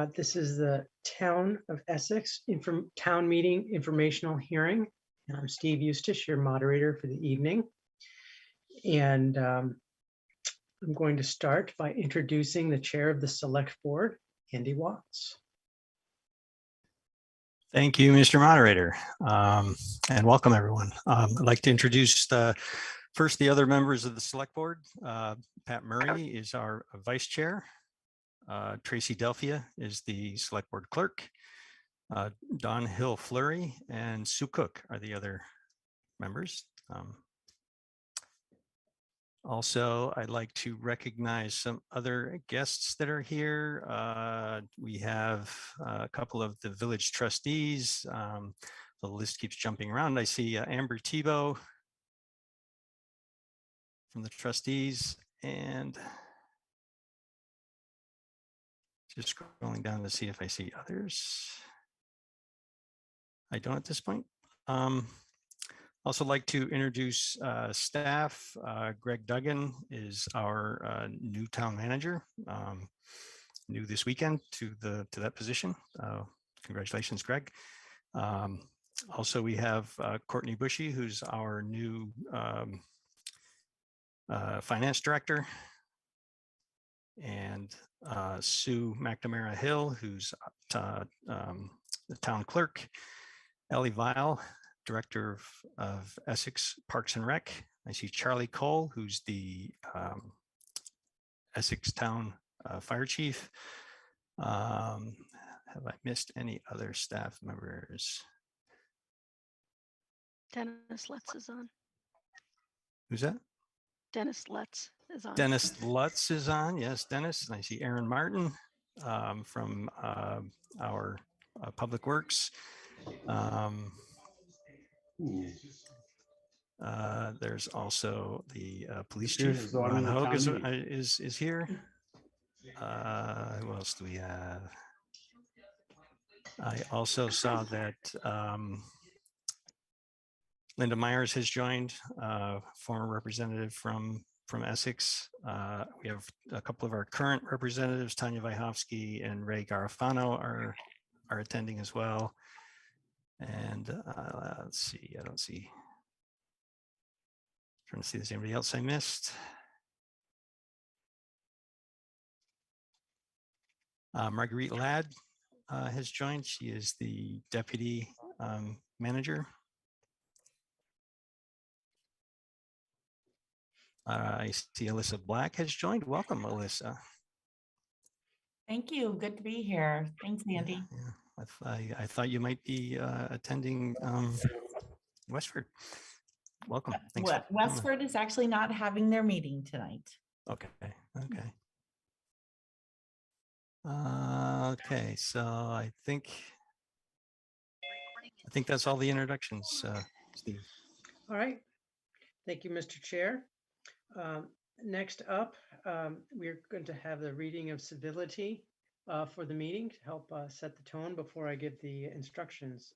This is the Town of Essex Town Meeting Informational Hearing. And I'm Steve Eustace, your moderator for the evening. And I'm going to start by introducing the chair of the Select Board, Andy Watts. Thank you, Mr. Moderator, and welcome everyone. I'd like to introduce first the other members of the Select Board. Pat Murray is our Vice Chair. Tracy Delphia is the Select Board Clerk. Don Hill Fleury and Sue Cook are the other members. Also, I'd like to recognize some other guests that are here. We have a couple of the village trustees. The list keeps jumping around. I see Amber Tebow from the trustees, and just scrolling down to see if I see others. I don't at this point. Also like to introduce staff. Greg Duggan is our new town manager, new this weekend to that position. Congratulations, Greg. Also, we have Courtney Bushy, who's our new finance director, and Sue McNamara Hill, who's the town clerk. Ellie Vile, Director of Essex Parks and Rec. I see Charlie Cole, who's the Essex Town Fire Chief. Have I missed any other staff members? Dennis Lutz is on. Who's that? Dennis Lutz is on. Dennis Lutz is on. Yes, Dennis. And I see Aaron Martin from our Public Works. There's also the police chief, Ron Hogue is here. Who else do we have? I also saw that Linda Myers has joined, former representative from Essex. We have a couple of our current representatives, Tanya Vyhovsky and Ray Garofano are attending as well. And let's see, I don't see. Trying to see if there's anybody else I missed. Marguerite Ladd has joined. She is the deputy manager. I see Alyssa Black has joined. Welcome, Alyssa. Thank you. Good to be here. Thanks, Mandy. Yeah. I thought you might be attending Westford. Welcome. Thanks. Westford is actually not having their meeting tonight. Okay. Okay. So I think that's all the introductions, Steve. All right. Thank you, Mr. Chair. Next up, we're going to have the reading of civility for the meeting to help set the tone before I give the instructions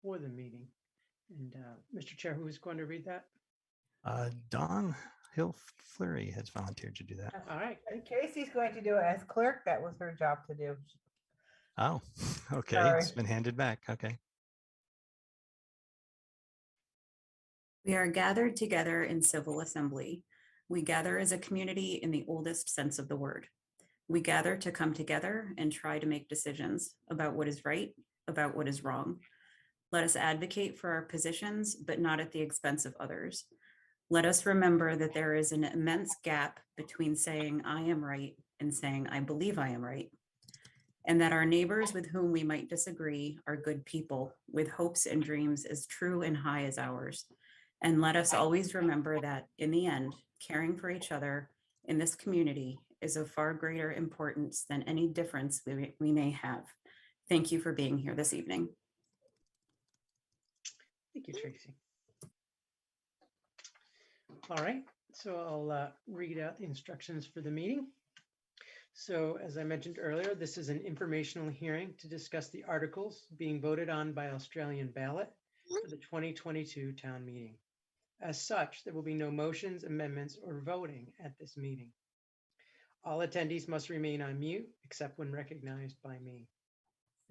for the meeting. And Mr. Chair, who is going to read that? Don Hill Fleury has volunteered to do that. All right. Casey's going to do it as clerk. That was her job to do. Oh, okay. Sorry. It's been handed back. Okay. We are gathered together in civil assembly. We gather as a community in the oldest sense of the word. We gather to come together and try to make decisions about what is right, about what is wrong. Let us advocate for our positions, but not at the expense of others. Let us remember that there is an immense gap between saying I am right and saying I believe I am right, and that our neighbors with whom we might disagree are good people with hopes and dreams as true and high as ours. And let us always remember that in the end, caring for each other in this community is of far greater importance than any difference we may have. Thank you for being here this evening. Thank you, Tracy. All right, so I'll read out the instructions for the meeting. So as I mentioned earlier, this is an informational hearing to discuss the articles being voted on by Australian ballot for the 2022 town meeting. As such, there will be no motions, amendments, or voting at this meeting. All attendees must remain on mute except when recognized by me.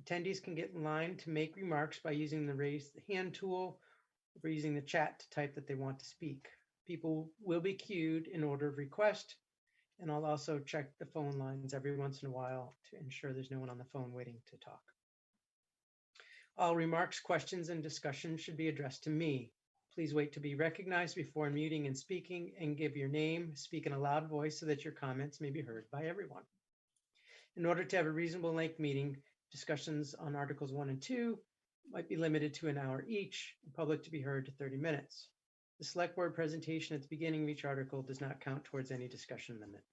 Attendees can get in line to make remarks by using the raise the hand tool or using the chat to type that they want to speak. People will be queued in order of request, and I'll also check the phone lines every once in a while to ensure there's no one on the phone waiting to talk. All remarks, questions, and discussion should be addressed to me. Please wait to be recognized before muting and speaking, and give your name, speak in a loud voice so that your comments may be heard by everyone. In order to have a reasonable length meeting, discussions on Articles 1 and 2 might be limited to an hour each, and public to be heard to 30 minutes. The select board presentation at the beginning of each article does not count towards any discussion limit.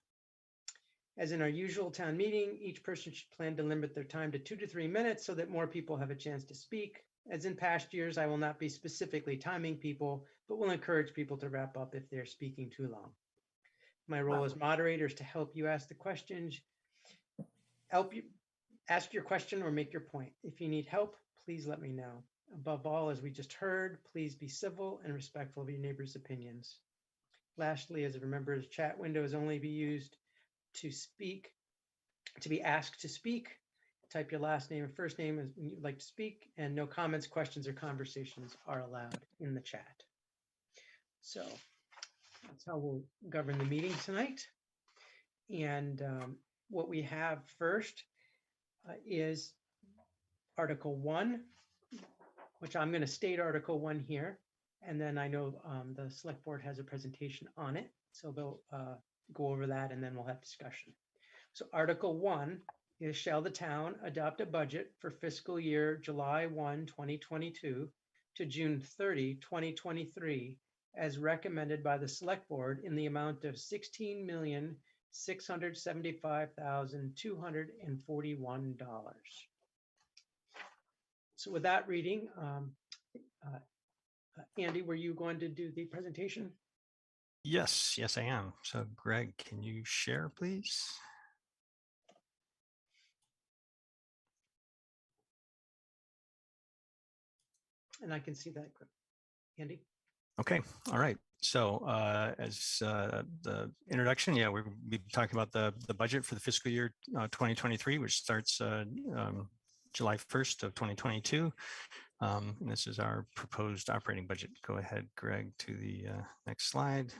As in our usual town meeting, each person should plan to limit their time to 2 to 3 minutes so that more people have a chance to speak. As in past years, I will not be specifically timing people, but will encourage people to wrap up if they're speaking too long. My role as moderator is to help you ask the questions, help you ask your question or make your point. If you need help, please let me know. Above all, as we just heard, please be civil and respectful of your neighbors' opinions. Lastly, as a reminder, the chat window is only be used to speak, to be asked to speak. Type your last name and first name as you'd like to speak, and no comments, questions, or conversations are allowed in the chat. So that's how we'll govern the meeting tonight. And what we have first is Article 1, which I'm going to state Article 1 here. And then I know the select board has a presentation on it. So they'll go over that and then we'll have discussion. So Article 1 is, shall the town adopt a budget for fiscal year July 1, 2022 to June 30, 2023, as recommended by the select board in the amount of $16,675,241. So with that reading, Andy, were you going to do the presentation? Yes, I am. So Greg, can you share, please? And I can see that, Andy. Okay, all right. So as the introduction, yeah, we'll be talking about the budget for the fiscal year 2023, which starts July 1st of 2022. And this is our proposed operating budget. Go ahead, Greg, to the next slide.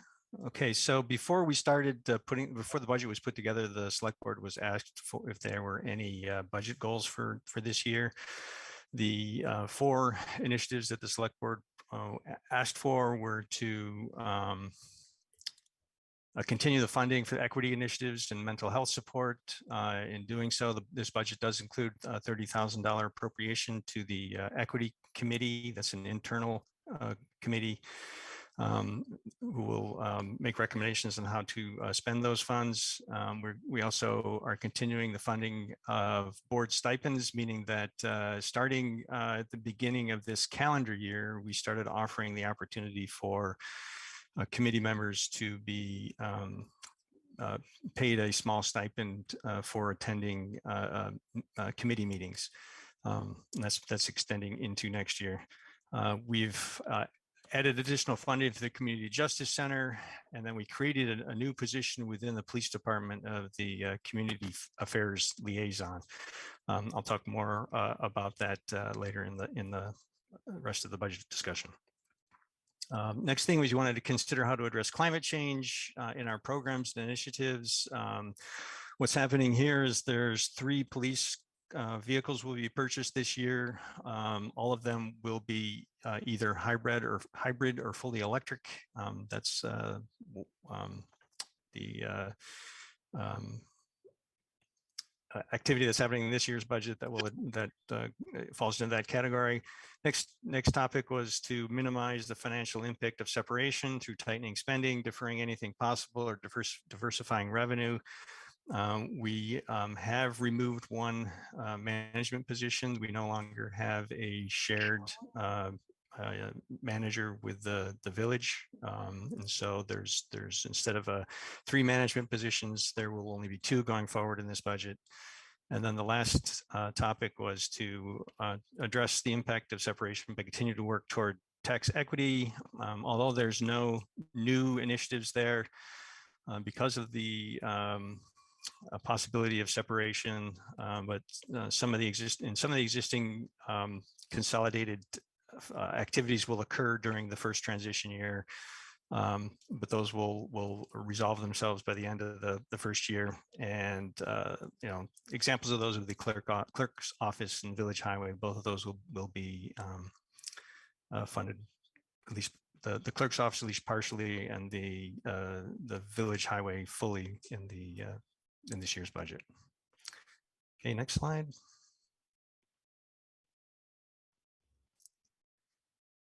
Okay, so before we started before the budget was put together, the select board was asked for if there were any budget goals for this year. The 4 initiatives that the select board asked for were to continue the funding for equity initiatives and mental health support. In doing so, this budget does include a $30,000 appropriation to the equity committee. That's an internal committee who will make recommendations on how to spend those funds. We also are continuing the funding of board stipends, meaning that starting at the beginning of this calendar year, we started offering the opportunity for committee members to be paid a small stipend for attending committee meetings. And that's extending into next year. We've added additional funding to the Community Justice Center, and then we created a new position within the police department of the Community Affairs Liaison. I'll talk more about that later in the rest of the budget discussion. Next thing was you wanted to consider how to address climate change in our programs and initiatives. What's happening here is there's 3 police vehicles will be purchased this year. All of them will be either hybrid or fully electric. That's the activity that's happening in this year's budget that falls into that category. Next topic was to minimize the financial impact of separation through tightening spending, deferring anything possible, or diversifying revenue. We have removed 1 management position. We no longer have a shared manager with the village, and so there's instead of 3 management positions, there will only be 2 going forward in this budget. And then the last topic was to address the impact of separation, but continue to work toward tax equity. Although there's no new initiatives there, because of the a possibility of separation, but some of the existing consolidated activities will occur during the first transition year. But those will resolve themselves by the end of the first year. And examples of those would be clerk's office and village highway. Both of those will be funded, at least the clerk's office at least partially, and the village highway fully in this year's budget. Okay, next slide.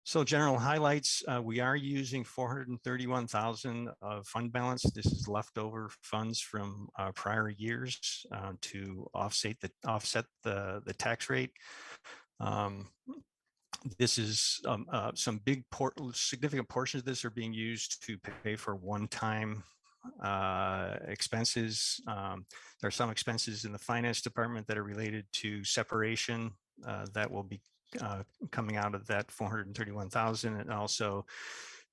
So general highlights, we are using 431,000 of fund balance. This is leftover funds from prior years to offset the tax rate. This is some significant portions of this are being used to pay for one-time expenses. There are some expenses in the finance department that are related to separation that will be coming out of that 431,000. And also,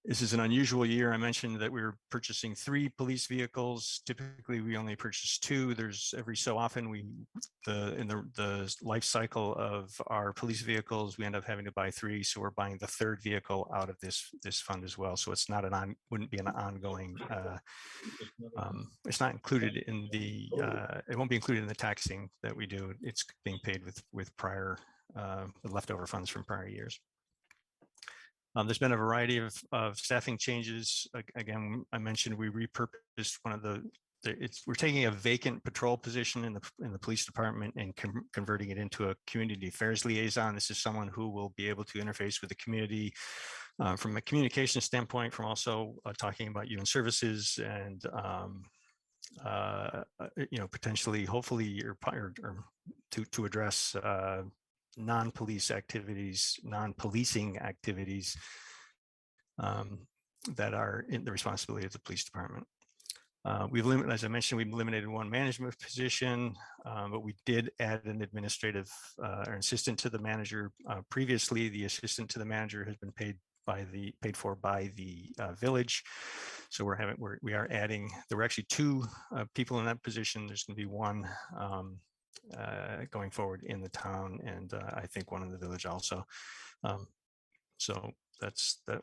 this is an unusual year. I mentioned that we were purchasing 3 police vehicles. Typically, we only purchase 2. There's every so often in the life cycle of our police vehicles, we end up having to buy 3. So we're buying the 3rd vehicle out of this fund as well. So it's not wouldn't be an ongoing. It's not included in the. It won't be included in the taxing that we do. It's being paid with prior. The leftover funds from prior years. There's been a variety of staffing changes. Again, I mentioned we repurposed one of we're taking a vacant patrol position in the police department and converting it into a community affairs liaison. This is someone who will be able to interface with the community from a communication standpoint, from also talking about human services and potentially, hopefully, or to address non-policing activities that are in the responsibility of the police department. As I mentioned, we've eliminated one management position, but we did add an administrative or assistant to the manager. Previously, the assistant to the manager has been paid for by the village. So we are adding. There were actually 2 people in that position. There's going to be one going forward in the town, and I think one in the village also. So that's that.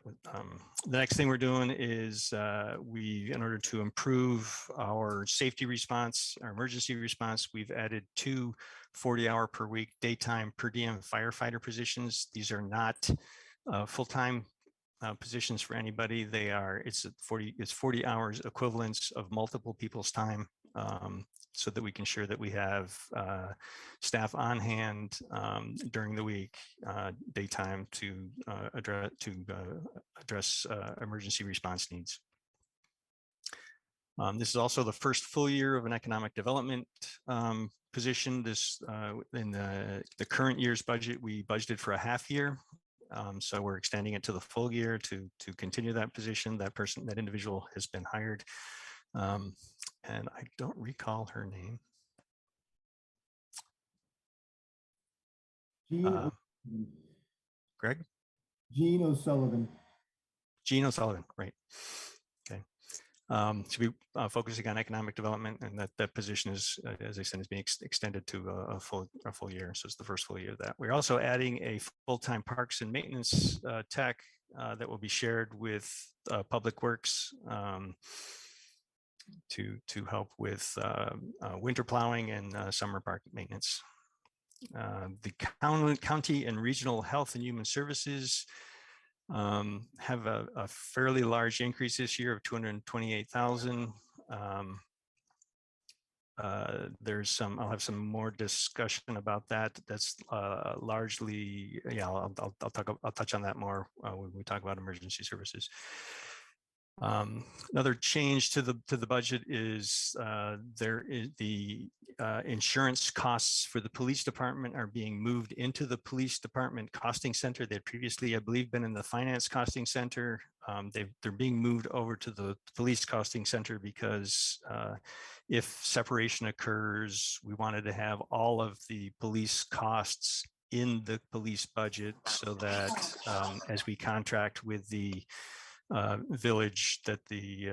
The next thing we're doing is in order to improve our safety response, our emergency response, we've added 2 40-hour per week daytime per diem firefighter positions. These are not full-time positions for anybody. It's 40 hours equivalents of multiple people's time. So that we can ensure that we have staff on hand during the week, daytime, to address emergency response needs. This is also the first full year of an economic development position. In the current year's budget, we budgeted for a half year. So we're extending it to the full year to continue that position. That individual has been hired. And I don't recall her name. Greg? Jean O'Sullivan. Jean O'Sullivan, right. Okay. So we focusing on economic development, and that position is, as I said, is being extended to a full year. So it's the first full year of that. We're also adding a full-time parks and maintenance tech that will be shared with Public Works. To help with winter plowing and summer park maintenance. The county and regional health and human services have a fairly large increase this year of 228,000. I'll have some more discussion about that. That's largely, yeah, I'll touch on that more when we talk about emergency services. Another change to the budget is the insurance costs for the police department are being moved into the police department costing center. They'd previously, I believe, been in the finance costing center. They're being moved over to the police costing center because if separation occurs, we wanted to have all of the police costs in the police budget so that as we contract with the village, that the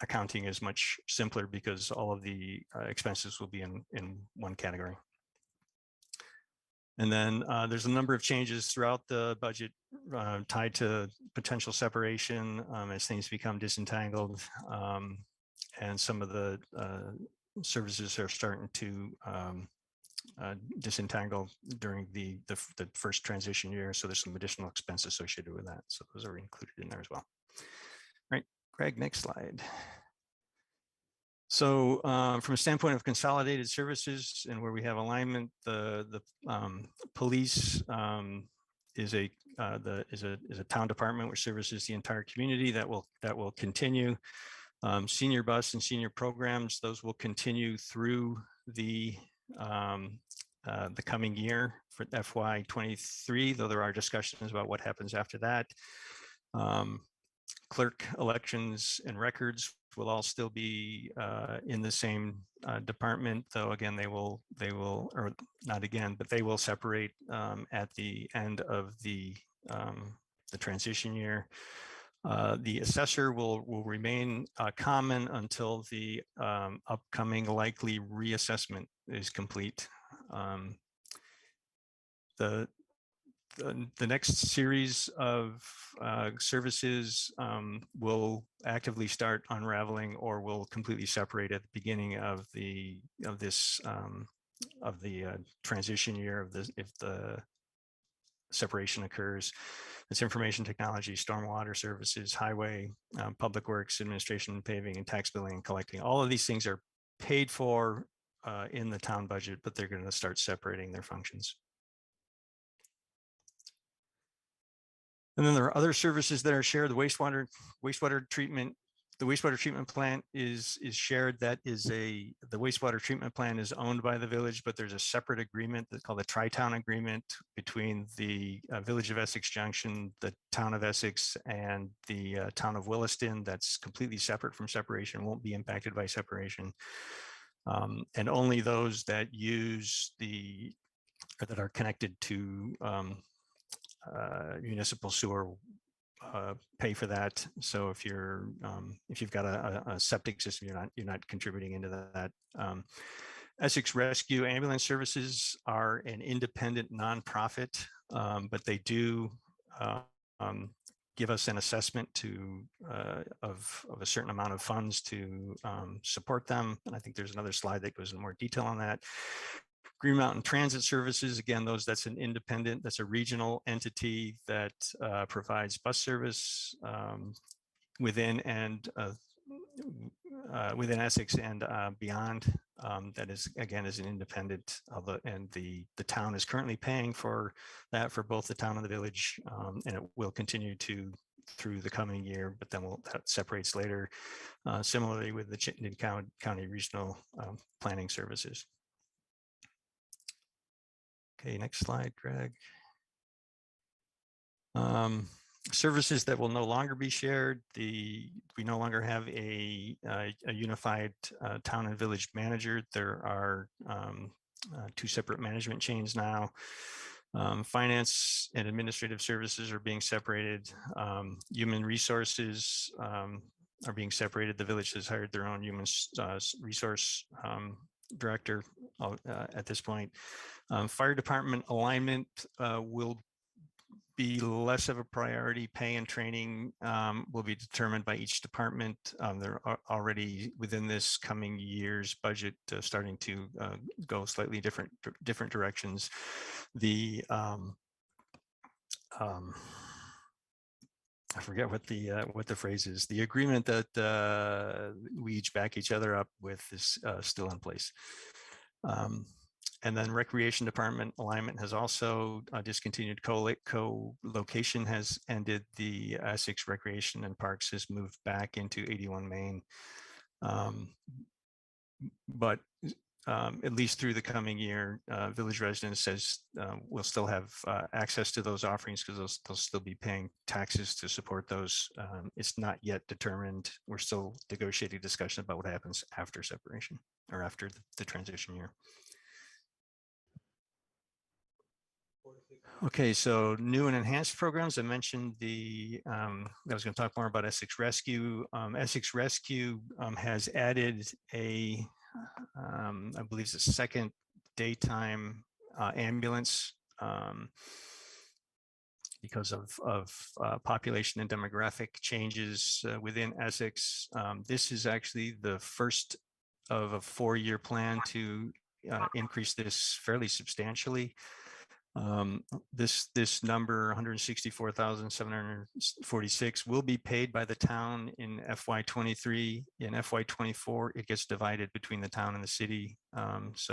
accounting is much simpler because all of the expenses will be in one category. And then there's a number of changes throughout the budget tied to potential separation as things become disentangled. And some of the services are starting to disentangle during the first transition year. So there's some additional expense associated with that. So those are included in there as well. All right, Greg, next slide. So from a standpoint of consolidated services and where we have alignment, the police is a town department which services the entire community. That will continue. Senior bus and senior programs, those will continue through the coming year for FY23, though there are discussions about what happens after that. Clerk, elections, and records will all still be in the same department, though again they will or not again, but they will separate at the end of the transition year. The assessor will remain common until the upcoming likely reassessment is complete. The next series of services will actively start unraveling or will completely separate at the beginning of the transition year if the separation occurs. It's information technology, stormwater services, highway, public works, administration, paving, and tax billing and collecting. All of these things are paid for in the town budget, but they're going to start separating their functions. And then there are other services that are shared. The wastewater treatment. The wastewater treatment plant is shared. That is the wastewater treatment plant is owned by the village, but there's a separate agreement that's called the Tri-Town Agreement between the Village of Essex Junction, the Town of Essex, and the Town of Williston. That's completely separate from separation, won't be impacted by separation. And only those that use or that are connected to municipal sewer pay for that. So if you've got a septic system, you're not contributing into that. Essex Rescue Ambulance Services are an independent nonprofit, but they do give us an assessment of a certain amount of funds to support them. And I think there's another slide that goes in more detail on that. Green Mountain Transit Services, again, that's an independent, that's a regional entity that provides bus service within Essex and beyond. That is, again, is an independent, and the town is currently paying for that for both the town and the village, and it will continue to through the coming year, but then that separates later. Similarly with the Chittenden County Regional Planning Services. Okay, next slide, Greg. Services that will no longer be shared. We no longer have a unified town and village manager. There are two separate management chains now. Finance and administrative services are being separated. Human resources are being separated. The village has hired their own human resource director at this point. Fire department alignment will be less of a priority. Pay and training will be determined by each department. They're already within this coming year's budget starting to go slightly different directions. I forget what the phrase is. The agreement that we each back each other up with is still in place. And then recreation department alignment has also discontinued. Co-location has ended. The Essex Recreation and Parks has moved back into 81 Main. But at least through the coming year, village residents will still have access to those offerings because they'll still be paying taxes to support those. It's not yet determined. We're still negotiating discussion about what happens after separation or after the transition year. Okay, so new and enhanced programs. I mentioned I was going to talk more about Essex Rescue. Essex Rescue has added I believe it's a second daytime ambulance because of population and demographic changes within Essex. This is actually the first of a 4-year plan to increase this fairly substantially. This number, 164,746, will be paid by the town in FY23. In FY24, it gets divided between the town and the city. Those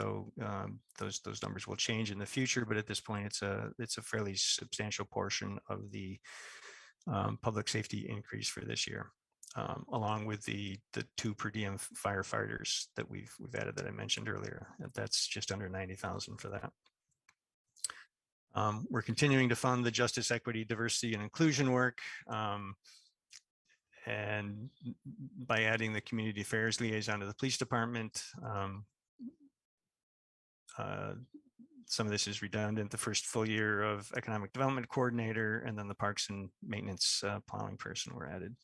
numbers will change in the future, but at this point, it's a fairly substantial portion of the public safety increase for this year. Along with the 2 per diem firefighters that we've added that I mentioned earlier. That's just under 90,000 for that. We're continuing to fund the justice, equity, diversity, and inclusion work. And by adding the community affairs liaison to the police department, some of this is redundant. The first full year of economic development coordinator, and then the parks and maintenance plowing person were added.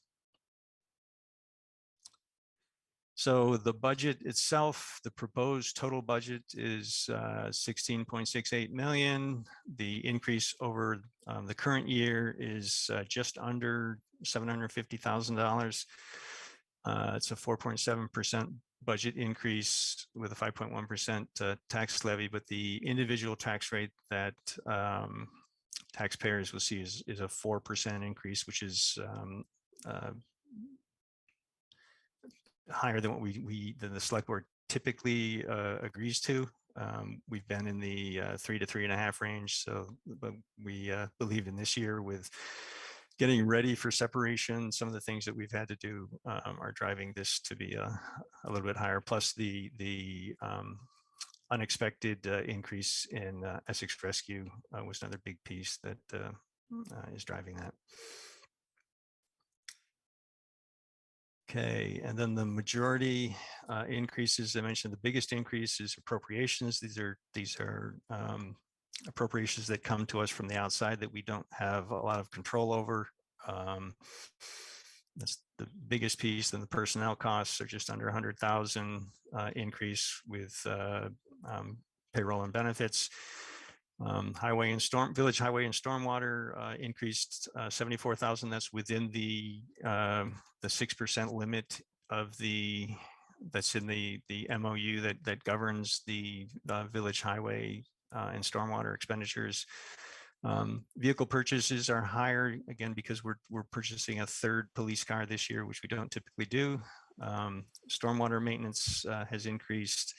So the budget itself, the proposed total budget is 16.68 million. The increase over the current year is just under $750,000. It's a 4.7% budget increase with a 5.1% tax levy, but the individual tax rate that taxpayers will see is a 4% increase, which is higher than what than the select board typically agrees to. We've been in the 3 to 3.5 range. So, but we believe in this year with getting ready for separation, some of the things that we've had to do are driving this to be a little bit higher. Plus the unexpected increase in Essex Rescue was another big piece that is driving that. Okay, and then the majority increases, I mentioned the biggest increase is appropriations. These are appropriations that come to us from the outside that we don't have a lot of control over. That's the biggest piece. Then the personnel costs are just under 100,000 increase with payroll and benefits. Village highway and stormwater increased 74,000. That's within the 6% limit of that's in the MOU that governs the village highway and stormwater expenditures. Vehicle purchases are higher again because we're purchasing a 3rd police car this year, which we don't typically do. Stormwater maintenance has increased.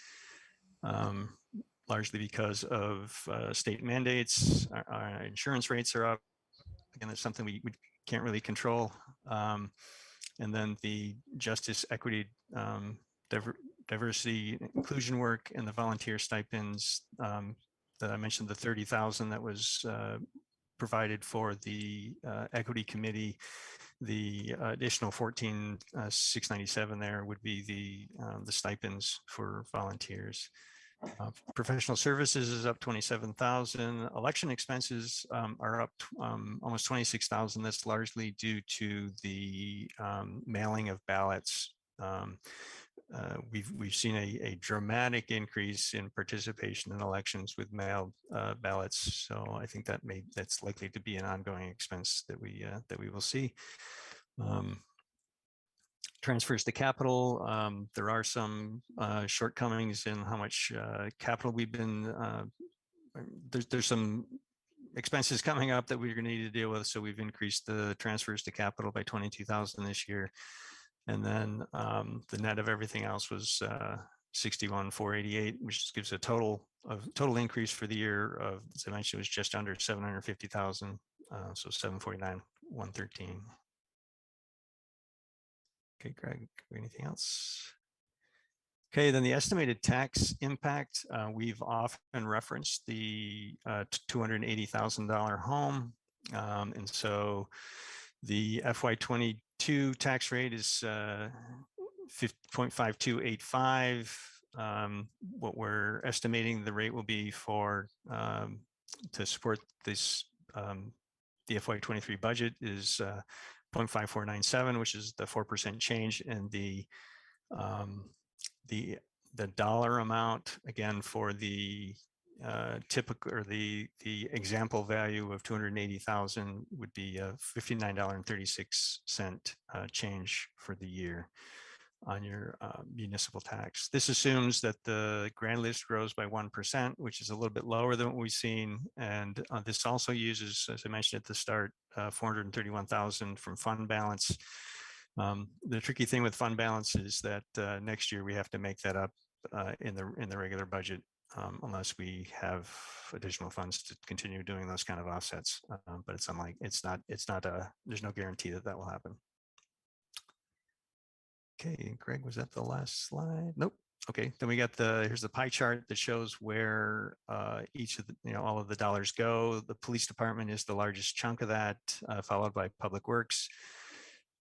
Largely because of state mandates. Our insurance rates are up. Again, that's something we can't really control. And then the justice, equity, diversity, inclusion work, and the volunteer stipends that I mentioned, the 30,000 that was provided for the equity committee. The additional 14,697 there would be the stipends for volunteers. Professional services is up 27,000. Election expenses are up almost 26,000. That's largely due to the mailing of ballots. We've seen a dramatic increase in participation in elections with mailed ballots. So I think that's likely to be an ongoing expense that we will see. Transfers to capital, there are some shortcomings in how much capital we've been, there's some expenses coming up that we're going to need to deal with. So we've increased the transfers to capital by 22,000 this year. And then the net of everything else was 61,488, which gives a total increase for the year of, as I mentioned, was just under 750,000. So 749,113. Okay, Greg, anything else? Okay, then the estimated tax impact, we've often referenced the $280,000 home. And so the FY22 tax rate is 0.5285. What we're estimating the rate will be for to support this, the FY23 budget is 0.5497, which is the 4% change, and the dollar amount again for the typical or the example value of 280,000 would be $59.36 change for the year on your municipal tax. This assumes that the grand list grows by 1%, which is a little bit lower than what we've seen. And this also uses, as I mentioned at the start, 431,000 from fund balance. The tricky thing with fund balance is that next year we have to make that up in the regular budget, unless we have additional funds to continue doing those kind of offsets. But it's there's no guarantee that will happen. Okay, Greg, was that the last slide? Nope. Okay, then we got here's the pie chart that shows where each of the, all of the dollars go. The police department is the largest chunk of that, followed by public works.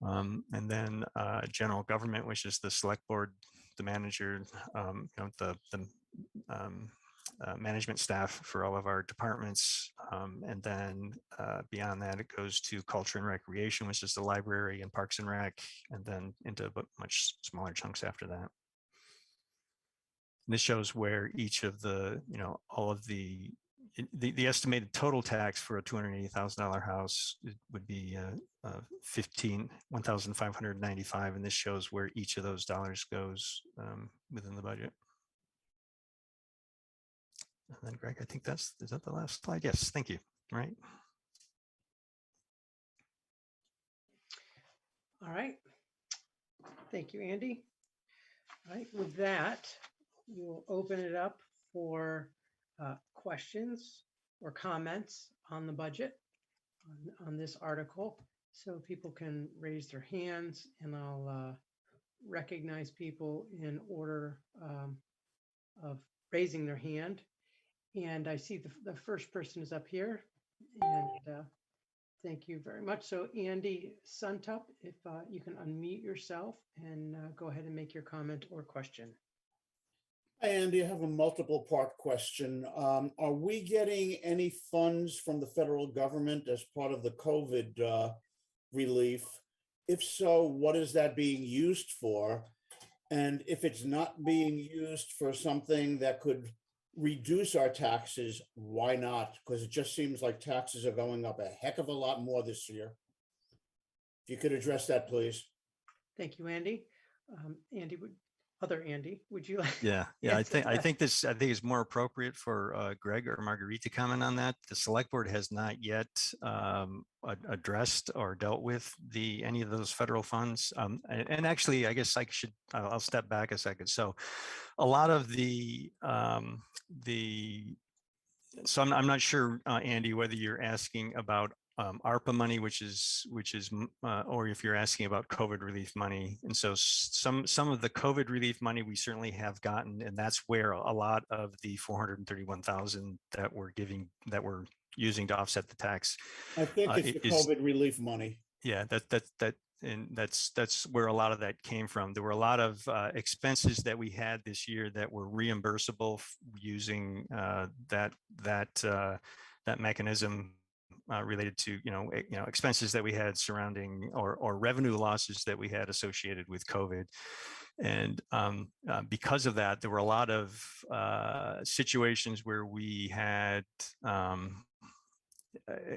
And then general government, which is the select board, the manager, the management staff for all of our departments. And then beyond that, it goes to culture and recreation, which is the library and parks and rec, and then into much smaller chunks after that. And this shows where each of the, all of the estimated total tax for a $280,000 house would be $1,595, and this shows where each of those dollars goes within the budget. And then Greg, I think is that the last slide? Yes, thank you. All right. All right. Thank you, Andy. All right, with that, we'll open it up for questions or comments on the budget on this article. So people can raise their hands, and I'll recognize people in order of raising their hand. And I see the first person is up here, and thank you very much. So Andy Suntup, if you can unmute yourself and go ahead and make your comment or question. Hi, Andy. I have a multiple part question. Are we getting any funds from the federal government as part of the COVID relief? If so, what is that being used for? And if it's not being used for something that could reduce our taxes, why not? Because it just seems like taxes are going up a heck of a lot more this year. If you could address that, please. Thank you, Andy. Andy, would you like? Yeah. I think it's more appropriate for Greg or Marguerite to comment on that. The select board has not yet addressed or dealt with any of those federal funds. And actually, I guess I'll step back a second. So a lot of so I'm not sure, Andy, whether you're asking about ARPA money, which is, or if you're asking about COVID relief money. And so some of the COVID relief money we certainly have gotten, and that's where a lot of the 431,000 that we're using to offset the tax. I think it's the COVID relief money. Yeah, and that's where a lot of that came from. There were a lot of expenses that we had this year that were reimbursable using that mechanism related to expenses that we had surrounding or revenue losses that we had associated with COVID. And because of that, there were a lot of situations where we had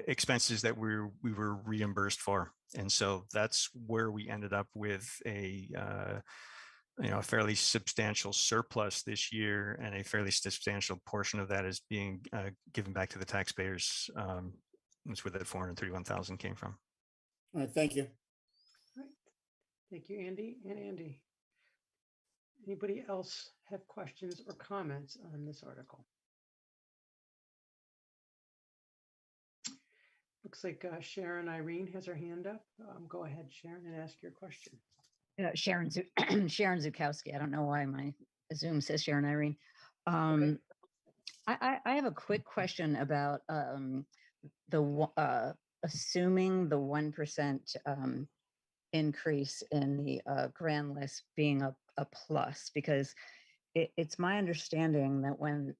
expenses that we were reimbursed for. And so that's where we ended up with a fairly substantial surplus this year, and a fairly substantial portion of that is being given back to the taxpayers. That's where that 431,000 came from. All right, thank you. All right. Thank you, Andy and Andy. Anybody else have questions or comments on this article? Looks like Sharon Irene has her hand up. Go ahead, Sharon, and ask your question. Sharon Zukowski. I don't know why my Zoom says Sharon Irene. Okay. I have a quick question about assuming the 1% increase in the grand list being a plus, because it's my understanding that when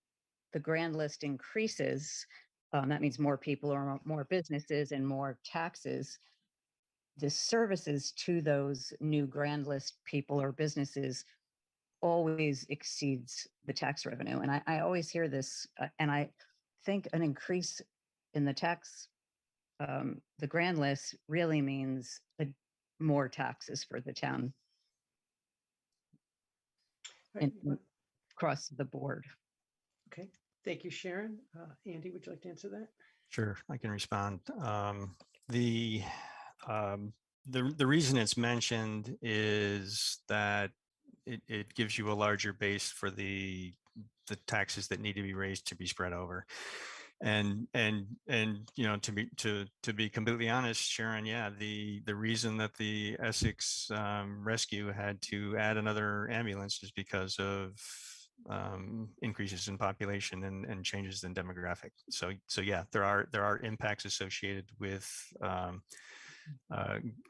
the grand list increases, that means more people or more businesses and more taxes. The services to those new grand list people or businesses always exceeds the tax revenue. And I always hear this, and I think an increase in the tax, the grand list really means more taxes for the town Right, across the board. Okay, thank you, Sharon. Andy, would you like to answer that? Sure, I can respond. The the reason it's mentioned is that it gives you a larger base for the taxes that need to be raised to be spread over. And you know, to be completely honest, Sharon, yeah, the reason that the Essex rescue had to add another ambulance is because of increases in population and changes in demographic. So yeah, there are impacts associated with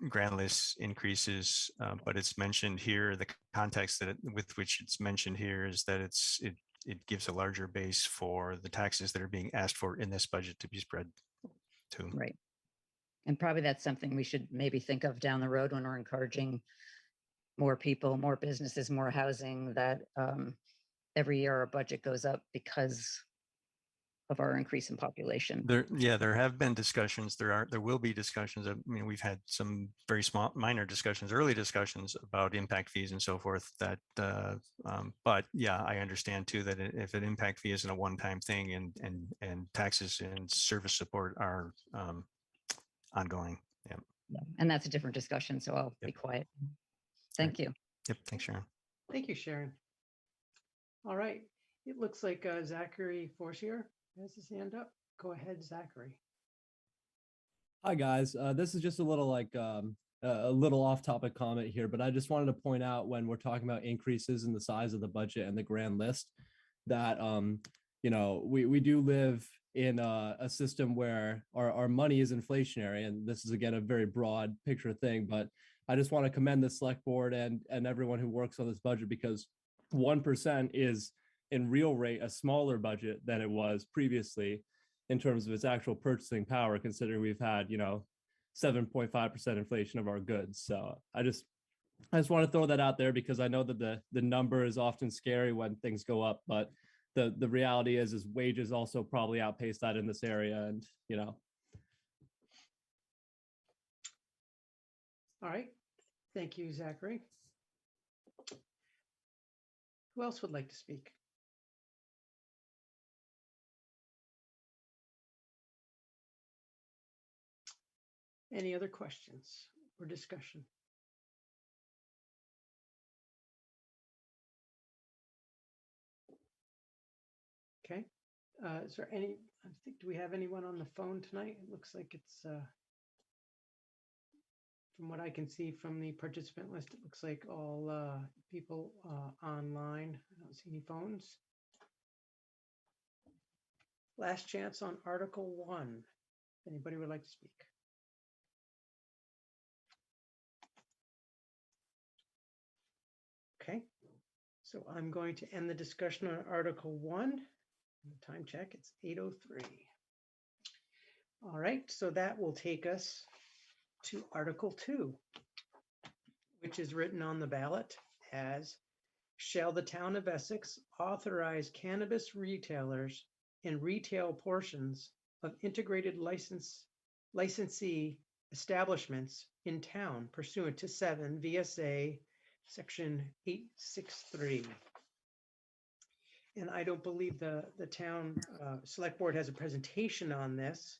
grand list increases, but it's mentioned here. The context that with which it's mentioned here is that it gives a larger base for the taxes that are being asked for in this budget to be spread to. Right. And probably that's something we should maybe think of down the road when we're encouraging more people, more businesses, more housing, that every year our budget goes up because of our increase in population. There have been discussions. There will be discussions. I mean, we've had some very small, minor discussions, early discussions about impact fees and so forth. That, but yeah, I understand too that if an impact fee isn't a one-time thing, and taxes and service support are ongoing. Yeah. And that's a different discussion. So I'll be quiet. Thank you. Yep. Thanks, Sharon. Thank you, Sharon. All right, it looks like Zachary Forcier has his hand up. Go ahead, Zachary. Hi guys, this is just a little a little off-topic comment here, but I just wanted to point out when we're talking about increases in the size of the budget and the grand list, that you know, we do live in a system where our money is inflationary, and this is again a very broad picture thing, but I just want to commend the select board and everyone who works on this budget, because 1% is in real rate a smaller budget than it was previously in terms of its actual purchasing power, considering we've had, you know, 7.5% inflation of our goods. So I just want to throw that out there, because I know that the number is often scary when things go up, but the reality is wages also probably outpace that in this area. And, you know. All right, thank you, Zachary. Who else would like to speak? Any other questions or discussion? Okay, is there any, I think, do we have anyone on the phone tonight? It looks like it's, from what I can see from the participant list, it looks like all people online. I don't see any phones. Last chance on Article 1. If anybody would like to speak. Okay, so I'm going to end the discussion on Article 1. Time check, it's 8:03. All right, so that will take us to Article 2, which is written on the ballot as, shall the town of Essex authorize cannabis retailers and retail portions of integrated licensee establishments in town pursuant to 7 VSA Section 863. And I don't believe the town select board has a presentation on this,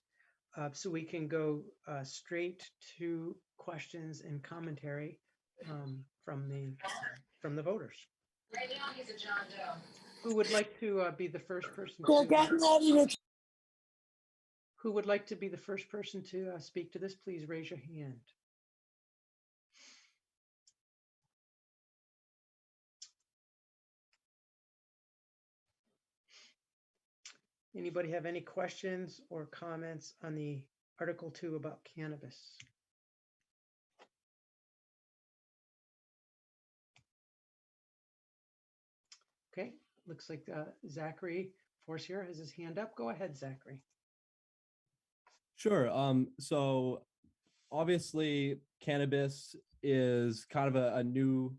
so we can go straight to questions and commentary from the voters. Right now, he's a John Doe. Who would like to be the first person? Who would like to be the first person to speak to this? Please raise your hand. Anybody have any questions or comments on the Article 2 about cannabis? Okay, looks like Zachary Forcier has his hand up. Go ahead, Zachary. Sure. So obviously cannabis is kind of a new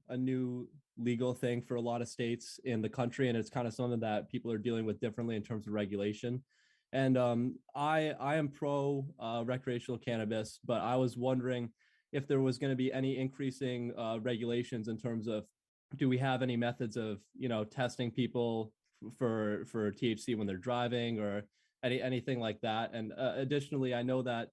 legal thing for a lot of states in the country, and it's kind of something that people are dealing with differently in terms of regulation. And I am pro recreational cannabis, but I was wondering if there was going to be any increasing regulations in terms of, do we have any methods of, testing people for THC when they're driving, or anything like that? And additionally, I know that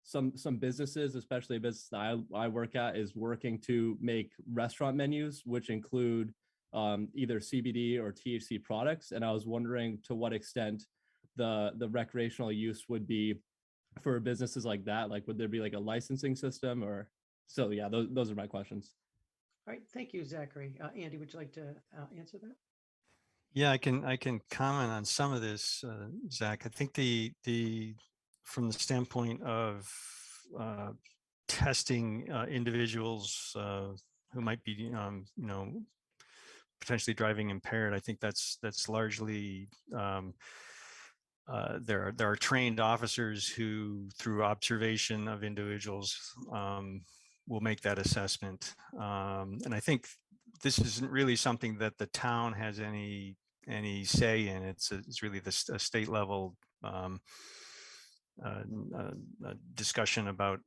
some businesses, especially a business that I work at, is working to make restaurant menus which include either CBD or THC products. And I was wondering to what extent the recreational use would be for businesses like that. Like, would there be like a licensing system? Or so? Yeah, those are my questions. All right, thank you, Zachary. Andy, would you like to answer that? Yeah, I can comment on some of this, Zach. I think the from the standpoint of testing individuals who might be, potentially driving impaired, I think that's largely there are trained officers who, through observation of individuals, will make that assessment. And I think this isn't really something that the town has any say in. It's really the state level discussion about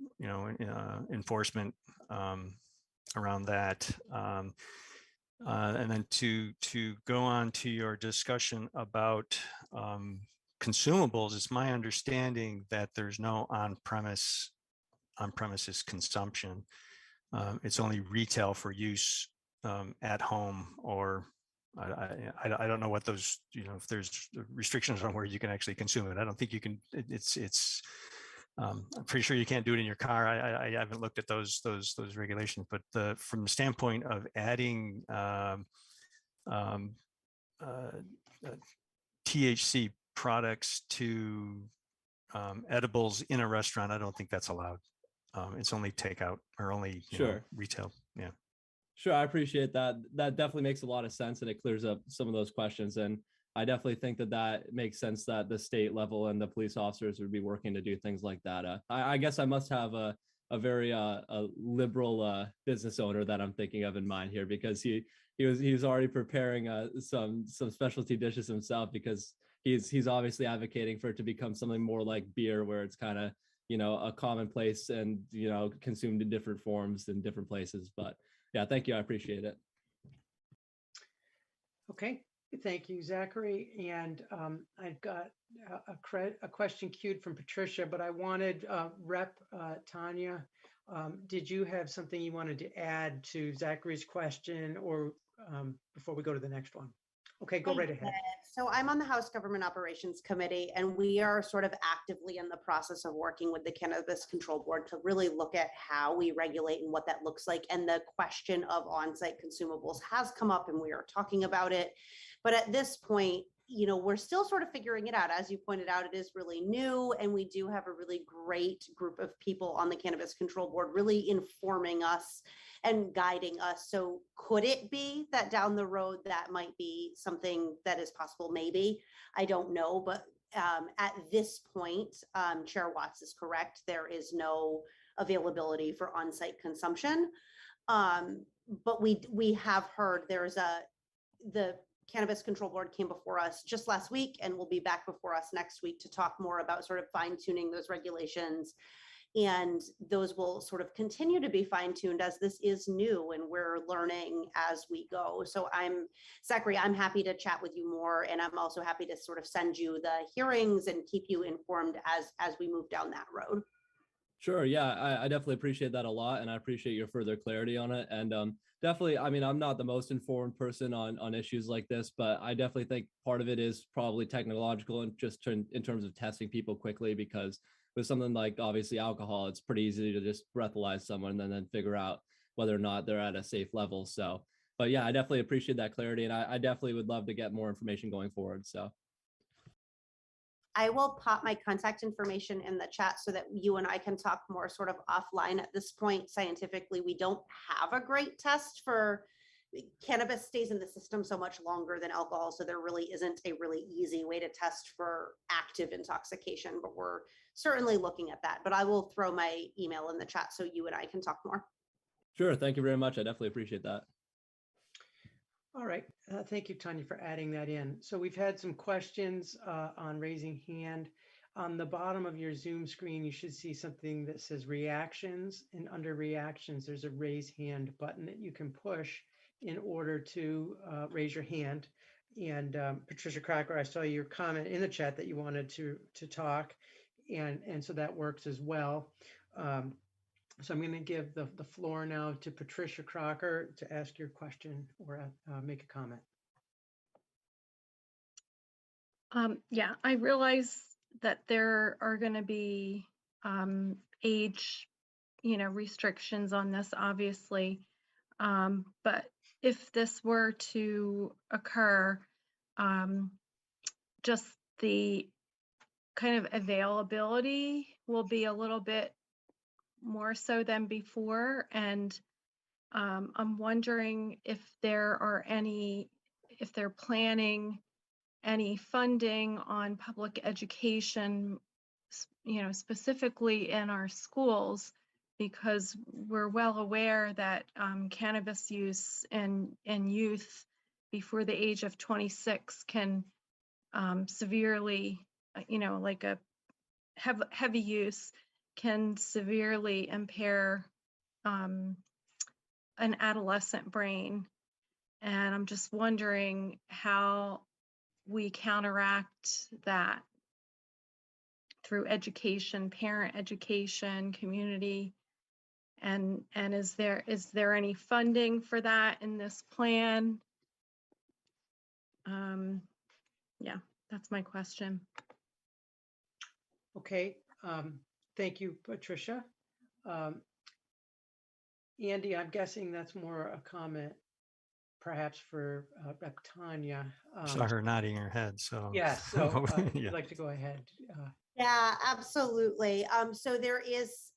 enforcement around that. And then to go on to your discussion about consumables, it's my understanding that there's no on-premises consumption. It's only retail for use at home, or I don't know what those, if there's restrictions on where you can actually consume it. I don't think you can. It's I'm pretty sure you can't do it in your car. I haven't looked at those regulations, but from the standpoint of adding THC products to edibles in a restaurant, I don't think that's allowed. It's only takeout, or only Sure. Retail. Yeah. Sure, I appreciate that. That definitely makes a lot of sense, and it clears up some of those questions. And I definitely think that makes sense that the state level and the police officers would be working to do things like that. I guess I must have a very a liberal business owner that I'm thinking of in mind here, because he was already preparing some specialty dishes himself, because he's obviously advocating for it to become something more like beer, where it's kind of a commonplace and consumed in different forms in different places. But yeah, thank you. I appreciate it. Okay, thank you, Zachary. And I've got a question queued from Patricia, but I wanted Rep Tanya. Did you have something you wanted to add to Zachary's question, or before we go to the next one? Okay, go right ahead. So I'm on the House Government Operations Committee, and we are sort of actively in the process of working with the Cannabis Control Board to really look at how we regulate and what that looks like. And the question of on-site consumables has come up, and we are talking about it. But at this point, we're still sort of figuring it out. As you pointed out, it is really new, and we do have a really great group of people on the Cannabis Control Board really informing us and guiding us. So could it be that down the road that might be something that is possible? Maybe. I don't know. But at this point, Chair Watts is correct. There is no availability for on-site consumption. But we have heard the Cannabis Control Board came before us just last week and will be back before us next week to talk more about sort of fine-tuning those regulations. And those will sort of continue to be fine-tuned as this is new and we're learning as we go. So Zachary, I'm happy to chat with you more. And I'm also happy to sort of send you the hearings and keep you informed as we move down that road. Sure. Yeah, I definitely appreciate that a lot. And I appreciate your further clarity on it. And definitely, I mean, I'm not the most informed person on issues like this, but I definitely think part of it is probably technological and just in terms of testing people quickly, because with something like obviously alcohol, it's pretty easy to just breathalyze someone and then figure out whether or not they're at a safe level. So, but yeah, I definitely appreciate that clarity, and I definitely would love to get more information going forward. So I will pop my contact information in the chat so that you and I can talk more sort of offline. At this point, scientifically, we don't have a great test for cannabis stays in the system so much longer than alcohol, so there really isn't a really easy way to test for active intoxication, but we're certainly looking at that. But I will throw my email in the chat so you and I can talk more. Sure. Thank you very much. I definitely appreciate that. All right. Thank you, Tanya, for adding that in. So we've had some questions on raising hand. On the bottom of your Zoom screen, you should see something that says reactions. And under reactions, there's a raise hand button that you can push in order to raise your hand. And Patricia Cracker, I saw your comment in the chat that you wanted to talk. And so that works as well. So I'm going to give the floor now to Patricia Crocker to ask your question or make a comment. Yeah, I realize that there are going to be age, restrictions on this, obviously. But if this were to occur, just the kind of availability will be a little bit more so than before. And I'm wondering if they're planning any funding on public education, specifically in our schools, because we're well aware that cannabis use in youth before the age of 26 can severely, like a heavy use can severely impair an adolescent brain. And I'm just wondering how we counteract that through education, parent education, community. And is there any funding for that in this plan? Yeah, that's my question. Okay, thank you, Patricia. Andy, I'm guessing that's more a comment perhaps for Rep. Tanya. Saw her nodding her head, so. Yes, so if Yeah. you'd like to go ahead. Yeah, absolutely. So there is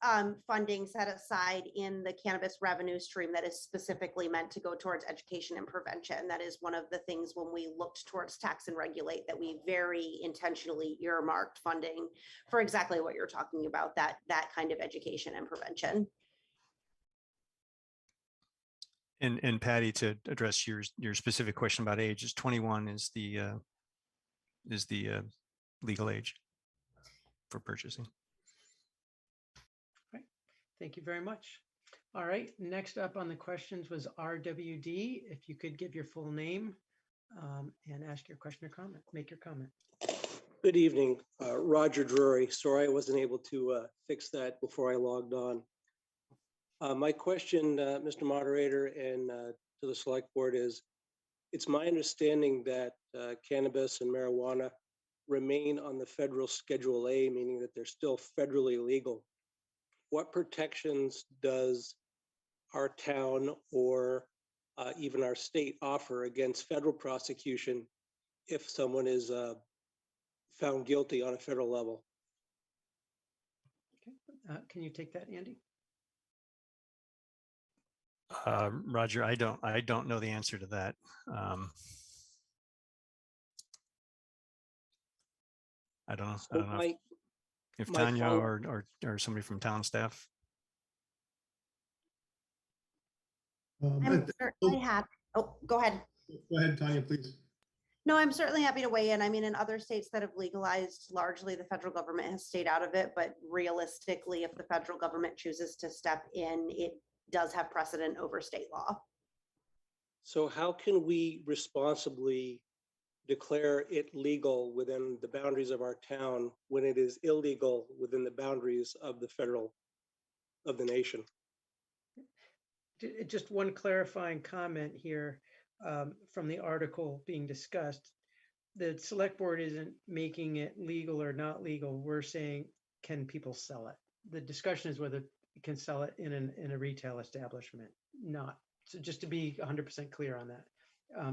funding set aside in the cannabis revenue stream that is specifically meant to go towards education and prevention. That is one of the things when we looked towards tax and regulate that we very intentionally earmarked funding for exactly what you're talking about, that kind of education and prevention. And Patty, to address your specific question about age, is 21 is the legal age for purchasing. Right. Thank you very much. All right, next up on the questions was RWD. If you could give your full name and ask your question or comment, make your comment. Good evening, Roger Drury. Sorry I wasn't able to fix that before I logged on. My question, Mr. Moderator, and to the Select Board is, it's my understanding that cannabis and marijuana remain on the federal Schedule A, meaning that they're still federally legal. What protections does our town or even our state offer against federal prosecution if someone is found guilty on a federal level? Okay. Can you take that, Andy? Roger, I don't know the answer to that. I don't know if Tanya or somebody from town staff. I'm certainly happy. Oh, go ahead. Go ahead, Tanya, please. No, I'm certainly happy to weigh in. I mean, in other states that have legalized, largely the federal government has stayed out of it, but realistically, if the federal government chooses to step in, it does have precedent over state law. So how can we responsibly declare it legal within the boundaries of our town when it is illegal within the boundaries of the nation? Just one clarifying comment here from the article being discussed. The Select Board isn't making it legal or not legal. We're saying, can people sell it? The discussion is whether you can sell it in a retail establishment, not. So just to be 100% clear on that.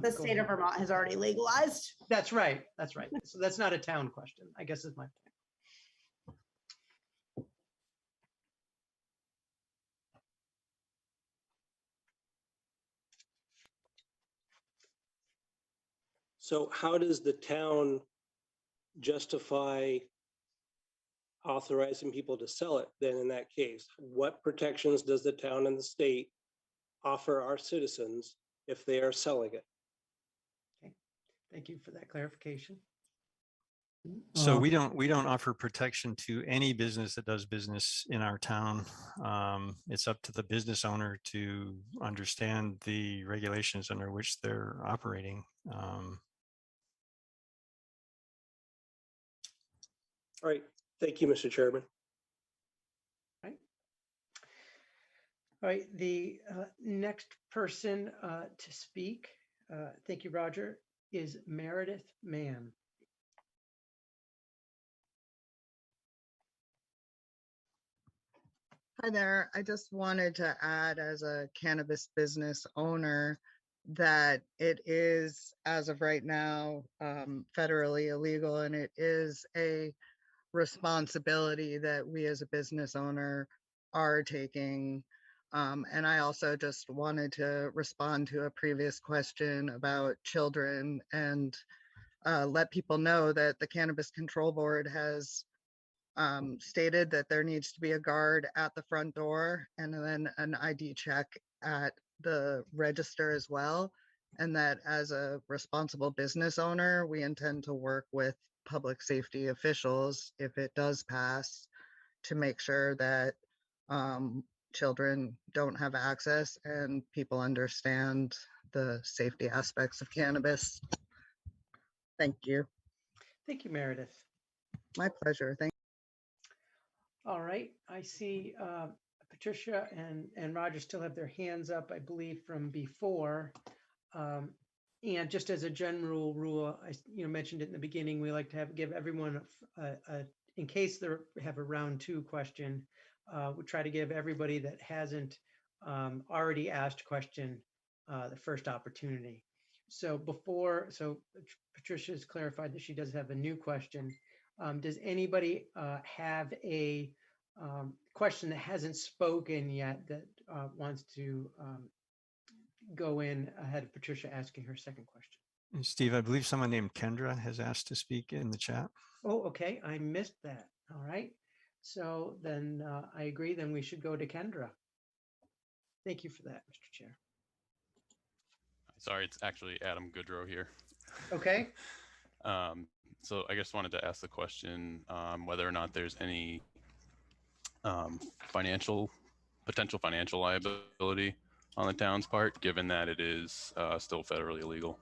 The state of Vermont has already legalized. That's right. That's right. So that's not a town question, I guess is my point. So how does the town justify authorizing people to sell it then in that case? What protections does the town and the state offer our citizens if they are selling it? Okay, thank you for that clarification. So we don't offer protection to any business that does business in our town. It's up to the business owner to understand the regulations under which they're operating. All right, thank you, Mr. Chairman. All right, the next person to speak, thank you, Roger, is Meredith Mann. Hi there. I just wanted to add as a cannabis business owner that it is, as of right now, federally illegal, and it is a responsibility that we as a business owner are taking. And I also just wanted to respond to a previous question about children and let people know that the Cannabis Control Board has stated that there needs to be a guard at the front door and then an ID check at the register as well. And that as a responsible business owner, we intend to work with public safety officials if it does pass to make sure that children don't have access and people understand the safety aspects of cannabis. Thank you. Thank you, Meredith. My pleasure. Thank All right, I see Patricia and Roger still have their hands up, I believe, from before. And just as a general rule, I mentioned it in the beginning, we like to give everyone, in case they have a round 2 question, we try to give everybody that hasn't already asked question the first opportunity. So Patricia's clarified that she does have a new question. Does anybody have a question that hasn't spoken yet that wants to go in ahead of Patricia asking her second question? And Steve, I believe someone named Kendra has asked to speak in the chat. Oh, okay. I missed that. All right. So then I agree. Then we should go to Kendra. Thank you for that, Mr. Chair. Sorry, it's actually Adam Goodrow here. Okay. So I just wanted to ask the question whether or not there's any potential financial liability on the town's part, given that it is still federally illegal.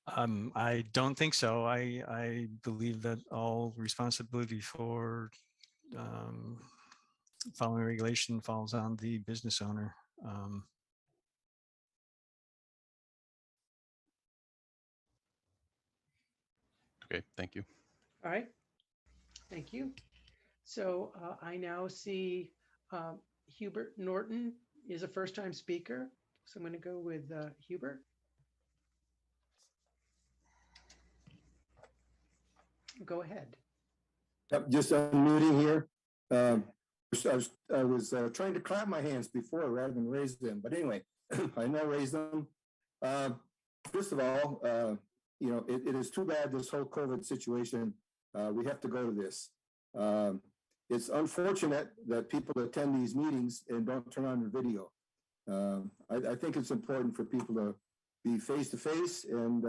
I don't think so. I believe that all responsibility for following regulation falls on the business owner. Okay, thank you. All right. Thank you. So I now see Hubert Norton is a first-time speaker. So I'm going to go with Hubert. Go ahead. Yep, just unmuting here. I was trying to clap my hands before rather than raise them, but anyway, I now raise them. First of all, it is too bad this whole COVID situation. We have to go to this. It's unfortunate that people attend these meetings and don't turn on their video. I think it's important for people to be face to face and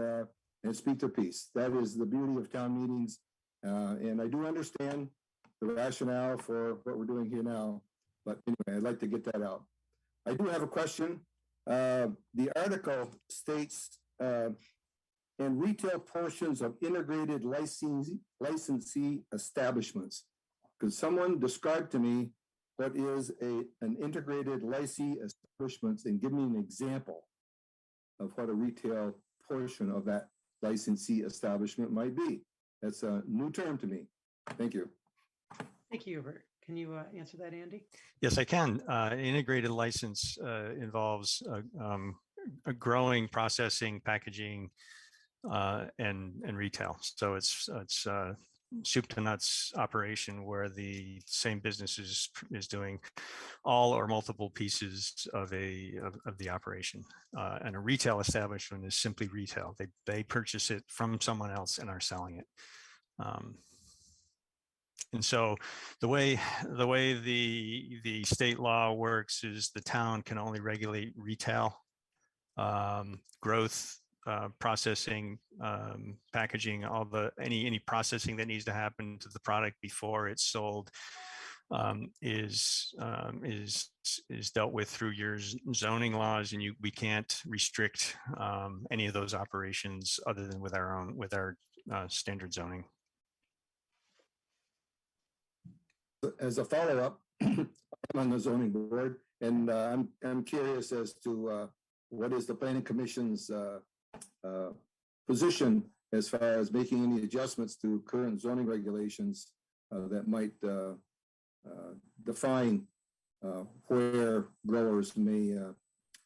speak their piece. That is the beauty of town meetings. And I do understand the rationale for what we're doing here now. But anyway, I'd like to get that out. I do have a question. The article states, in retail portions of integrated licensee establishments. Could someone describe to me what is an integrated licensee establishment and give me an example of what a retail portion of that licensee establishment might be? That's a new term to me. Thank you. Thank you, Hubert. Can you answer that, Andy? Yes, I can. Integrated license involves a growing, processing, packaging, and retail. So it's soup to nuts operation where the same business is doing all or multiple pieces of the operation. And a retail establishment is simply retail. They purchase it from someone else and are selling it. And so the way the state law works is the town can only regulate retail, growth, processing, packaging, any processing that needs to happen to the product before it's sold is dealt with through your zoning laws, and we can't restrict any of those operations other than with our standard zoning. As a follow-up, I'm on the zoning board, and I'm curious as to what is the planning commission's position as far as making any adjustments to current zoning regulations that might define where growers may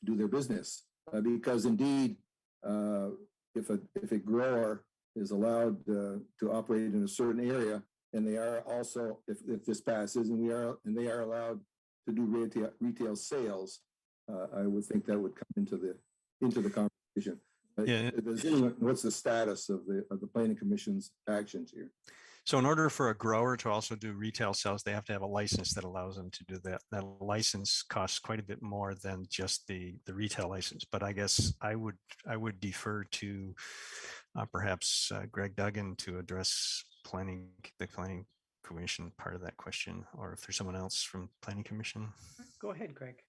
do their business. Because indeed, if a grower is allowed to operate in a certain area, and they are also, if this passes, and they are allowed to do retail sales, I would think that would come into the conversation. Yeah. What's the status of the planning commission's actions here? So in order for a grower to also do retail sales, they have to have a license that allows them to do that. That license costs quite a bit more than just the retail license. But I guess I would defer to perhaps Greg Duggan to address the planning commission part of that question, or if there's someone else from planning commission. Go ahead, Greg.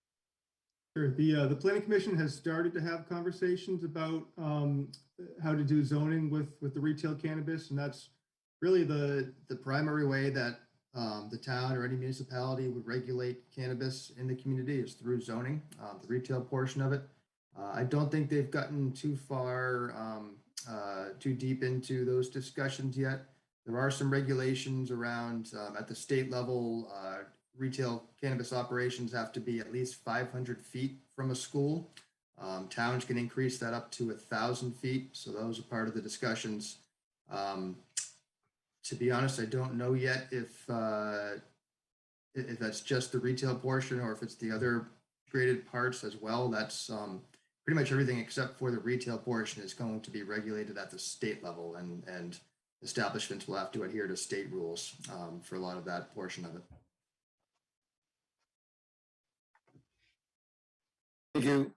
Sure. The planning commission has started to have conversations about how to do zoning with the retail cannabis, and that's really the primary way that the town or any municipality would regulate cannabis in the community is through zoning, the retail portion of it. I don't think they've gotten too far, too deep into those discussions yet. There are some regulations around at the state level. Retail cannabis operations have to be at least 500 feet from a school. Towns can increase that up to 1,000 feet. So those are part of the discussions. To be honest, I don't know yet if that's just the retail portion or if it's the other graded parts as well. That's pretty much everything except for the retail portion is going to be regulated at the state level, and establishments will have to adhere to state rules for a lot of that portion of it. Thank you.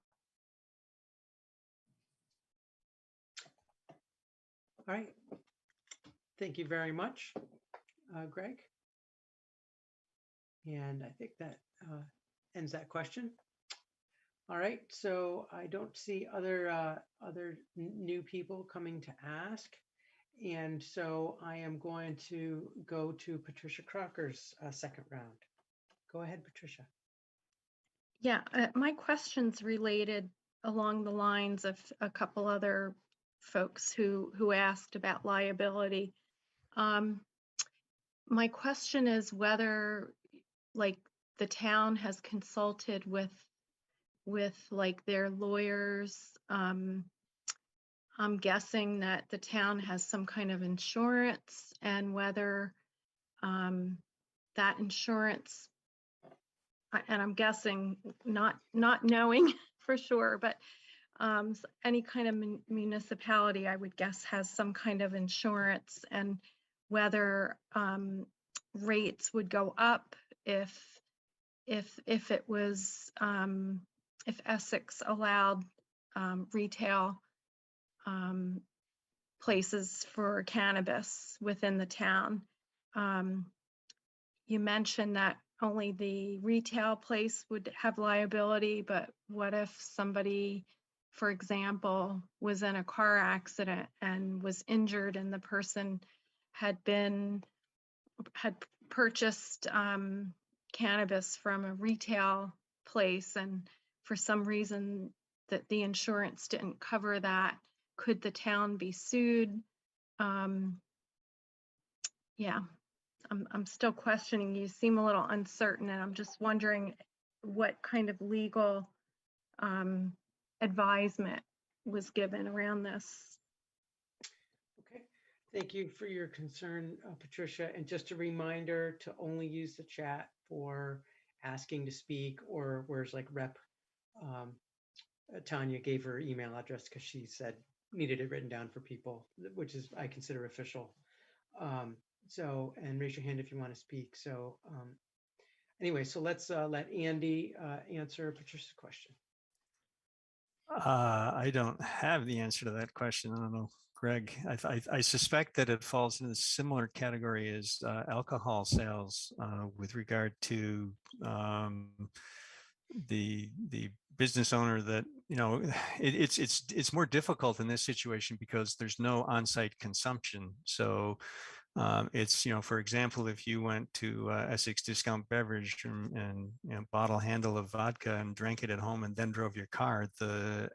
All right. Thank you very much, Greg. And I think that ends that question. All right, so I don't see other new people coming to ask. And so I am going to go to Patricia Crocker's second round. Go ahead, Patricia. Yeah, my question's related along the lines of a couple other folks who asked about liability. My question is whether, like, the town has consulted with like their lawyers. I'm guessing that the town has some kind of insurance, and whether that insurance, and I'm guessing not knowing for sure, but any kind of municipality, I would guess, has some kind of insurance, and whether rates would go up if it was if Essex allowed retail places for cannabis within the town. You mentioned that only the retail place would have liability, but what if somebody, for example, was in a car accident and was injured, and the person had purchased cannabis from a retail place, and for some reason that the insurance didn't cover that? Could the town be sued? Yeah, I'm still questioning. You seem a little uncertain, and I'm just wondering what kind of legal advisement was given around this. Okay, Thank you for your concern, Patricia. And just a reminder to only use the chat for asking to speak, or whereas like Rep Tanya gave her email address because she said needed it written down for people, which is I consider official. And raise your hand if you want to speak. Anyway, so let's let Andy answer Patricia's question. I don't have the answer to that question. I don't know, Greg. I suspect that it falls in a similar category as alcohol sales with regard to the business owner that, you know, it's more difficult in this situation because there's no on-site consumption. So it's, you know, for example, if you went to Essex Discount Beverage and you know, bottle handle of vodka and drank it at home and then drove your car, the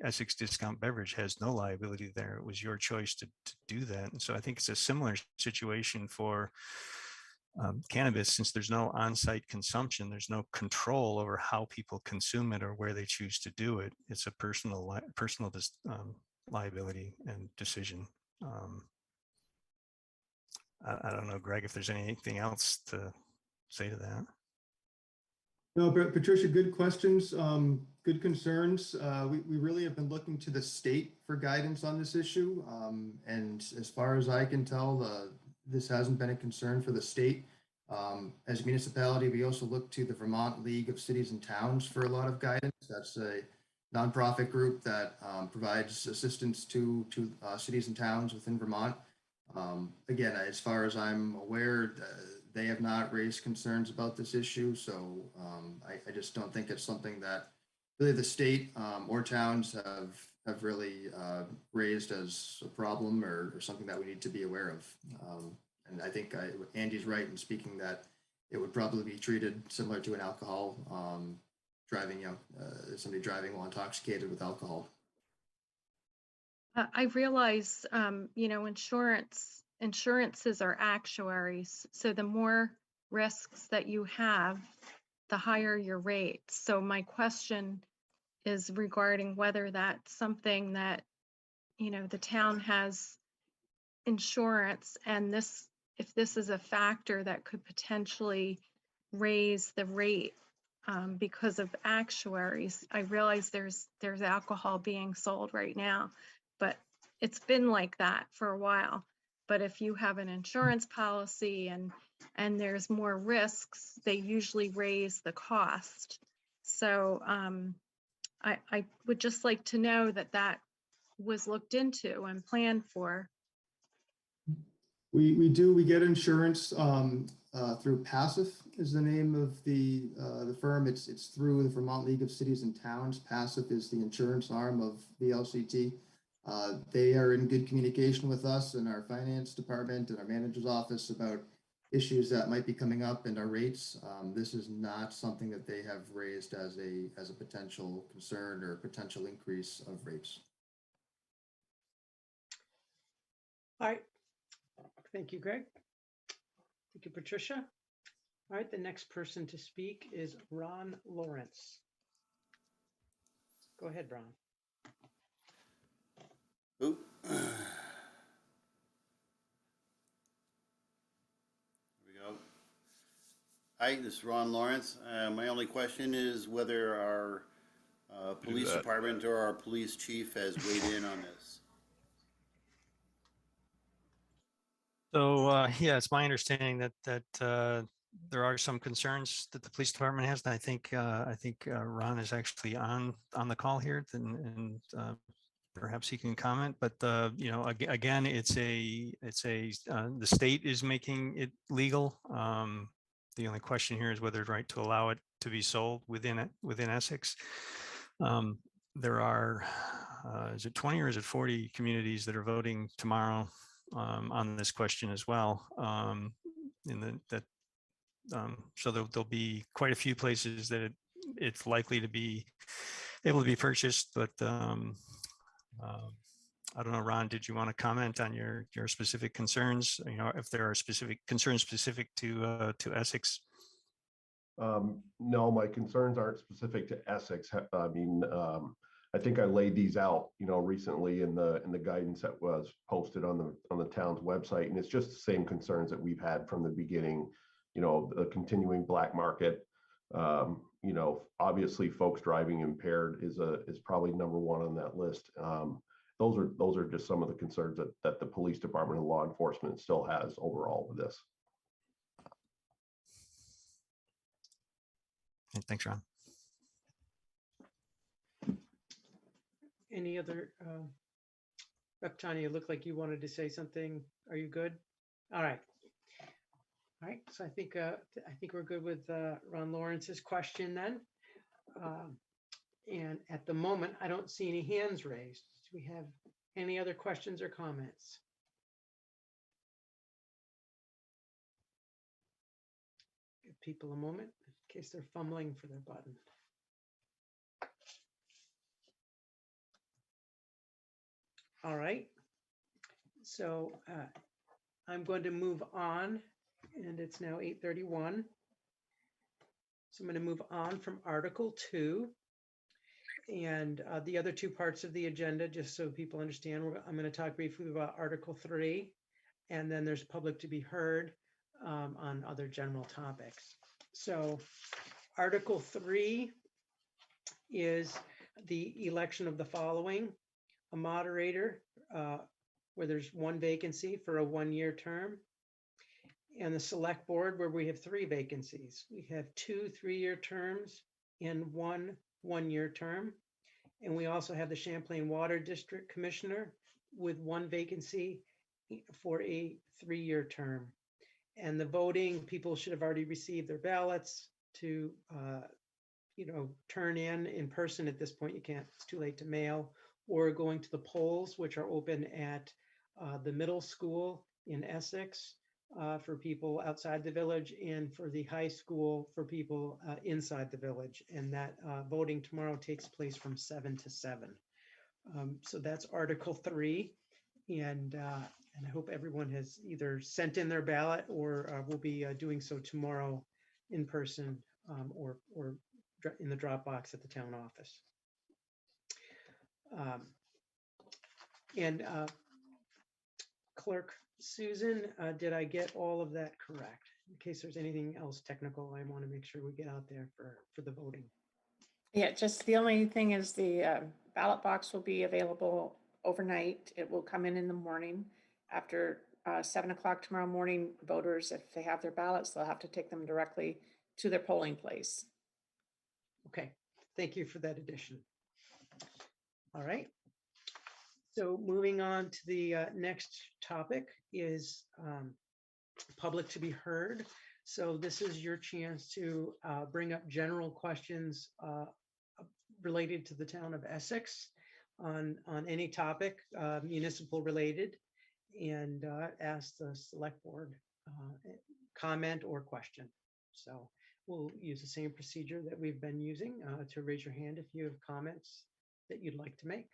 Essex Discount Beverage has no liability there. It was your choice to do that. And so I think it's a similar situation for cannabis. Since there's no on-site consumption, there's no control over how people consume it or where they choose to do it. It's a personal liability and decision. I don't know, Greg, if there's anything else to say to that. No, but Patricia, good questions, good concerns. We really have been looking to the state for guidance on this issue. And as far as I can tell, this hasn't been a concern for the state. As a municipality, we also look to the Vermont League of Cities and Towns for a lot of guidance. That's a nonprofit group that provides assistance to cities and towns within Vermont. Again, as far as I'm aware, they have not raised concerns about this issue. So I just don't think it's something that really the state or towns have really raised as a problem or something that we need to be aware of. And I think Andy's right in speaking that it would probably be treated similar to an alcohol driving, somebody driving while intoxicated with alcohol. I realize, insurances are actuaries. So the more risks that you have, the higher your rate. So my question is regarding whether that's something that, the town has insurance, and if this is a factor that could potentially raise the rate because of actuaries. I realize there's alcohol being sold right now, but it's been like that for a while. But if you have an insurance policy and there's more risks, they usually raise the cost. So I would just like to know that was looked into and planned for. We get insurance through Passive is the name of the firm. It's through the Vermont League of Cities and Towns. Passive is the insurance arm of VLCT. They are in good communication with us and our finance department and our manager's office about issues that might be coming up and our rates. This is not something that they have raised as a potential concern or potential increase of rates. All right. Thank you, Greg. Thank you, Patricia. All right, the next person to speak is Ron Lawrence. Go ahead, Ron. Oop. Here we go. Hi, this is Ron Lawrence. My only question is whether our police department or our police chief has weighed in on this. So yeah, it's my understanding that there are some concerns that the police department has, and I think Ron is actually on the call here, and perhaps he can comment. But again, the state is making it legal. The only question here is whether it's right to allow it to be sold within Essex. There are is it 20 or is it 40 communities that are voting tomorrow on this question as well. So there'll be quite a few places that it's likely to be able to be purchased, but I don't know, Ron, did you want to comment on your specific concerns? If there are specific concerns specific to Essex? No, my concerns aren't specific to Essex. I mean, I think I laid these out, recently in the guidance that was posted on the town's website, and it's just the same concerns that we've had from the beginning. The continuing black market. Obviously, folks driving impaired is probably number one on that list. Those are just some of the concerns that the police department and law enforcement still has overall with this. Thanks, Ron. Any other, Rep. Tanya, you look like you wanted to say something. Are you good? All right. All right, so I think we're good with Ron Lawrence's question then. And at the moment, I don't see any hands raised. Do we have any other questions or comments? Give people a moment in case they're fumbling for their button. All right, so I'm going to move on, and it's now 8:31. So I'm going to move on from Article 2. And the other two parts of the agenda, just so people understand, I'm going to talk briefly about Article 3, and then there's public to be heard on other general topics. So Article 3 is the election of the following: a moderator where there's one vacancy for a one-year term, and the select board where we have 3 vacancies. We have 2 3-year terms and 1 one-year term. And we also have the Champlain Water District Commissioner with 1 vacancy for a 3-year term. And the voting, people should have already received their ballots to turn in person. At this point, you can't, it's too late to mail, or going to the polls, which are open at the middle school in Essex for people outside the village, and for the high school for people inside the village. And that voting tomorrow takes place from 7 to 7. So that's Article 3. And I hope everyone has either sent in their ballot or will be doing so tomorrow in person or in the Dropbox at the town office. Clerk Susan, did I get all of that correct? In case there's anything else technical, I want to make sure we get out there for the voting. Yeah, just the only thing is the ballot box will be available overnight. It will come in the morning. After 7 o'clock tomorrow morning, voters, if they have their ballots, they'll have to take them directly to their polling place. Okay, thank you for that addition. All right. So moving on to the next topic is public to be heard. So this is your chance to bring up general questions related to the town of Essex on any topic municipal related, and ask the select board comment or question. So we'll use the same procedure that we've been using to raise your hand if you have comments that you'd like to make.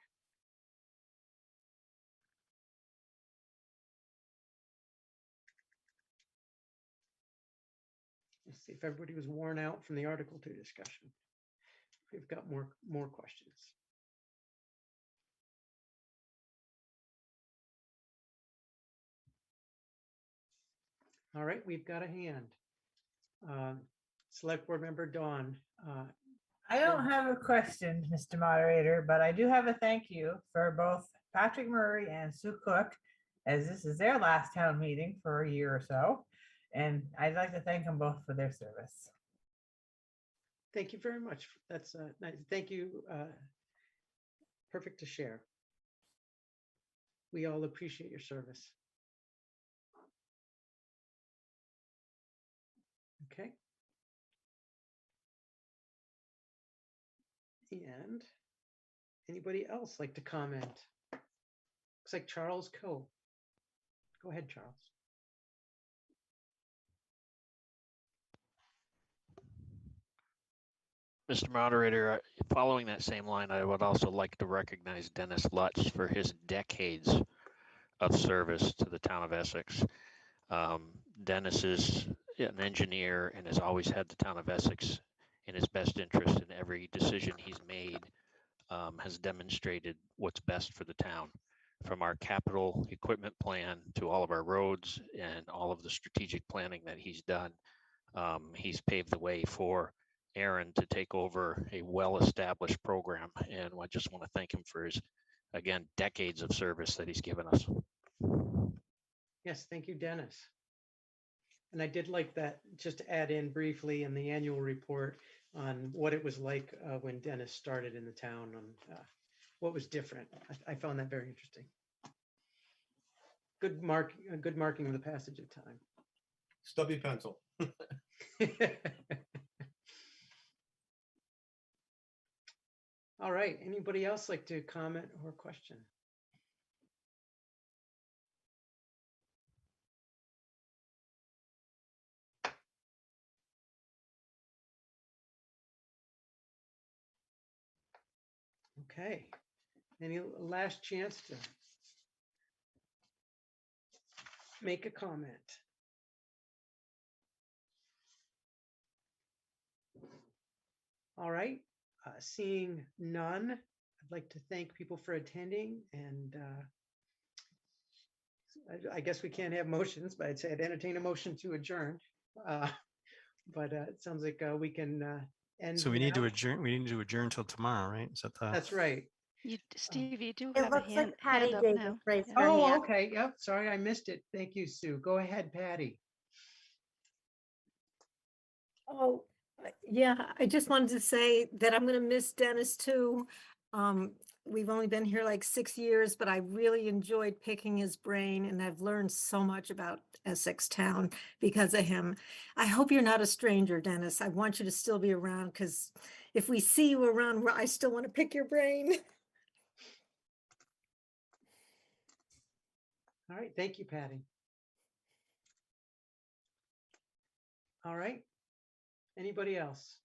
Let's see if everybody was worn out from the Article 2 discussion. We've got more questions. All right, we've got a hand. Select Board Member Dawn. I don't have a question, Mr. Moderator, but I do have a thank you for both Patrick Murray and Sue Cook, as this is their last town meeting for a year or so. And I'd like to thank them both for their service. Thank you very much. That's nice. Thank you. Perfect to share. We all appreciate your service. Okay. And anybody else like to comment? Looks like Charles Coe. Go ahead, Charles. Mr. Moderator, following that same line, I would also like to recognize Dennis Lutz for his decades of service to the town of Essex. Dennis is an engineer and has always had the town of Essex in his best interest in every decision he's made has demonstrated what's best for the town, from our capital equipment plan to all of our roads and all of the strategic planning that he's done. He's paved the way for Aaron to take over a well-established program. And I just want to thank him for his, again, decades of service that he's given us. Yes, thank you, Dennis. And I did like that, just to add in briefly in the annual report on what it was like when Dennis started in the town, on what was different. I found that very interesting. Good marking of the passage of time. Stubby pencil. All right, anybody else like to comment or question? Okay, any last chance to make a comment? All right, seeing none, I'd like to thank people for attending, and I guess we can't have motions, but I'd say I'd entertain a motion to adjourn. But it sounds like we can end. So we need to now. adjourn. We need to adjourn till tomorrow, right? Is that the? That's right. Steve, you do It have a looks like hand Patty up Davis now. raised her Oh, hand. okay. Yep. Sorry, I missed it. Thank you, Sue. Go ahead, Patty. Oh, yeah, I just wanted to say that I'm going to miss Dennis too. We've only been here like 6 years, but I really enjoyed picking his brain and I've learned so much about Essex town because of him. I hope you're not a stranger, Dennis. I want you to still be around because if we see you around, I still want to pick your brain. All right. Thank you, Patty. All right. Anybody else?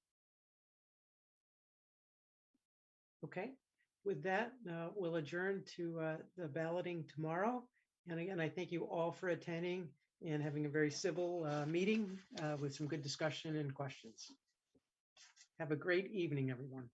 Okay. With that, we'll adjourn to the balloting tomorrow. And again, I thank you all for attending and having a very civil meeting with some good discussion and questions. Have a great evening, everyone.